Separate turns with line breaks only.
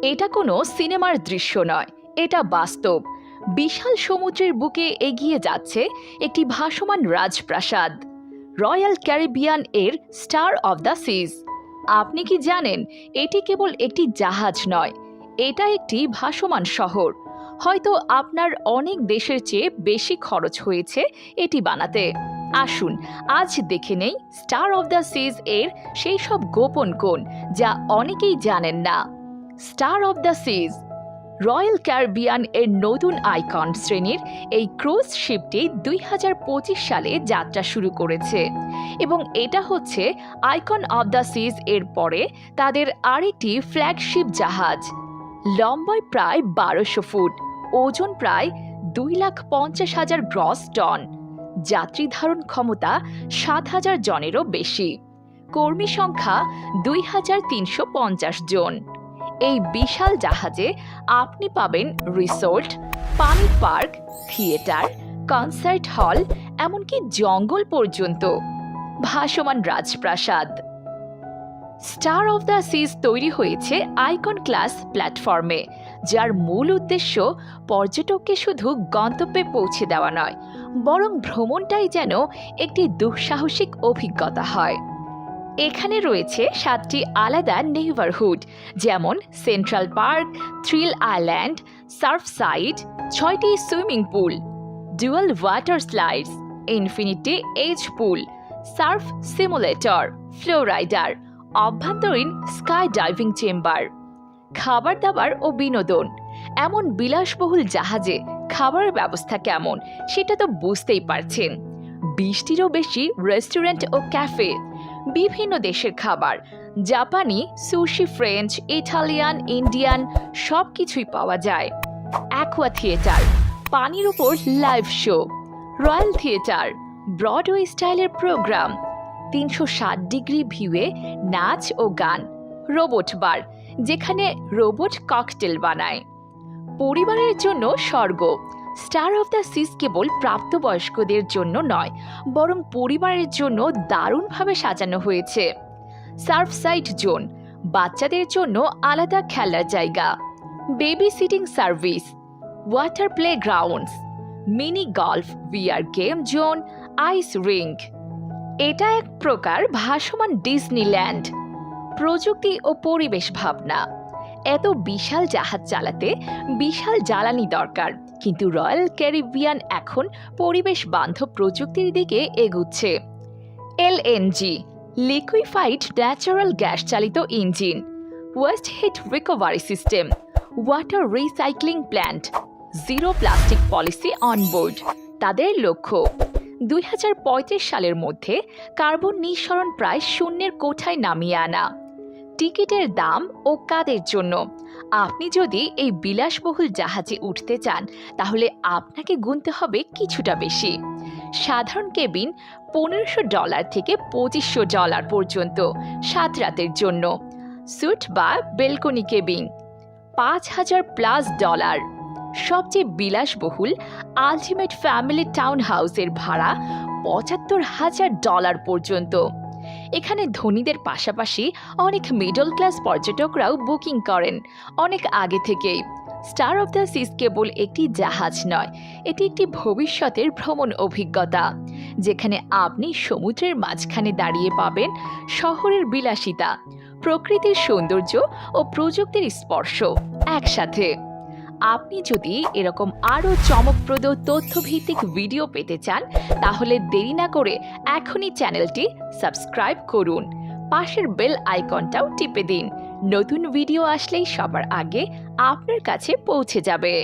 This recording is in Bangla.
এটা কোনো সিনেমার দৃশ্য নয়, এটা বাস্তব। বিশাল সমুদ্রের বুকে এগিয়ে যাচ্ছে একটি ভাসমান রাজপ্রাসাদ, রয়্যাল ক্যারিবিয়ান এর স্টার অফ দ্য সিজ। আপনি কি জানেন, এটি কেবল একটি জাহাজ নয়, এটা একটি ভাসমান শহর। হয়তো আপনার অনেক দেশের চেয়ে বেশি খরচ হয়েছে এটি বানাতে। আসুন আজ দেখে নেই স্টার অফ দ্য সিজ এর সেই সব গোপন কোণ যা অনেকেই জানেন না। Star of the Seas, Royal Caribbean এর নতুন আইকন শ্রেণীর এই ক্রুজ শিপটি 2025 সালে যাত্রা শুরু করেছে এবং এটা হচ্ছে আইকন অফ দ্য সিজ এর পরে তাদের আরেকটি ফ্ল্যাগশিপ জাহাজ। লম্বায় প্রায় 1200 ফুট, ওজন প্রায় 2,50,000 গ্রস টন, যাত্রী ধারণ ক্ষমতা 7,000 জনেরও বেশি, কর্মী সংখ্যা 2,350 জন। এই বিশাল জাহাজে আপনি পাবেন রিসোর্ট, পানির পার্ক, থিয়েটার, কনসার্ট হল, এমনকি জঙ্গল পর্যন্ত। ভাসমান রাজপ্রাসাদ। স্টার অফ দ্য সিজ তৈরি হয়েছে আইকন ক্লাস প্ল্যাটফর্মে, যার মূল উদ্দেশ্য পর্যটককে শুধু গন্তব্যে পৌঁছে দেওয়া নয়, বরং ভ্রমণটাই যেন একটি দুঃসাহসিক অভিজ্ঞতা হয়। এখানে রয়েছে 7টি আলাদা নেইবারহুড, যেমন central park, thrill island, surf side, 6টি swimming pool, dual water slides, infinity edge pool, surf simulator, flow rider, অভ্যন্তরীণ স্কাই ডাইভিং চেম্বার। খাবার দাবার ও বিনোদন। এমন বিলাসবহুল জাহাজে খাবারের ব্যবস্থা কেমন সেটা তো বুঝতেই পারছেন। 20টিরও বেশি রেস্টুরেন্ট ও ক্যাফে, বিভিন্ন দেশের খাবার, জাপানি, সুশি, ফ্রেঞ্চ, ইটালিয়ান, ইন্ডিয়ান, সব কিছুই পাওয়া যায়। অ্যাকোয়া থিয়েটার, পানির উপর live show, royal theatre, Broadway স্টাইলের প্রোগ্রাম, 360 ডিগ্রি ভিউয়ে নাচ ও গান, রোবট বার, যেখানে রোবট ককটেল বানায়। পরিবারের জন্য স্বর্গ। স্টার অফ দ্য সিজ কেবল প্রাপ্তবয়স্কদের জন্য নয়, বরং পরিবারের জন্য দারুণভাবে সাজানো হয়েছে। সার্ফ সাইড জোন, বাচ্চাদের জন্য আলাদা খেলার জায়গা, baby sitting service, water play grounds, mini golf, VR game zone, ice rink. এটা এক প্রকার ভাসমান ডিজনিল্যান্ড। প্রযুক্তি ও পরিবেশ ভাবনা। এত বিশাল জাহাজ চালাতে বিশাল জ্বালানি দরকার, কিন্তু রয়্যাল ক্যারিবিয়ান এখন পরিবেশ বান্ধব প্রযুক্তির দিকে এগুচ্ছে। এলএনজি, লিকুইফাইড ন্যাচারাল গ্যাস চালিত engine, waste heat recovery system, water recycling plant, zero plastic policy onboard. তাদের লক্ষ্য 2035 সালের মধ্যে কার্বন নিঃসরণ প্রায় শূন্যের কোঠায় নামিয়ে আনা। টিকিটের দাম ও কাদের জন্য। আপনি যদি এই বিলাসবহুল জাহাজে উঠতে চান, তাহলে আপনাকে গুনতে হবে কিছুটা বেশি। সাধারণ কেবিন $1,500 থেকে $2,500 পর্যন্ত 7 রাতের জন্য। স্যুট বা বেলকনি কেবিন $5,000+। সবচেয়ে বিলাসবহুল আলটিমেট ফ্যামিলি টাউন হাউসের ভাড়া $75,000 পর্যন্ত। এখানে ধনীদের পাশাপাশি অনেক মিডল ক্লাস পর্যটকরাও বুকিং করেন অনেক আগে থেকেই। স্টার অফ দ্য সিজ কেবল একটি জাহাজ নয়, এটি একটি ভবিষ্যতের ভ্রমণ অভিজ্ঞতা, যেখানে আপনি সমুদ্রের মাঝখানে দাঁড়িয়ে পাবেন শহরের বিলাসিতা, প্রকৃতির সৌন্দর্য ও প্রযুক্তির স্পর্শ একসাথে। আপনি যদি এরকম আরও চমকপ্রদ তথ্যভিত্তিক ভিডিও পেতে চান, তাহলে দেরি না করে এখনই চ্যানেলটি সাবস্ক্রাইব করুন। পাশের বেল আইকনটাও টিপে দিন। নতুন ভিডিও আসলেই সবার আগে আপনার কাছে পৌঁছে যাবে।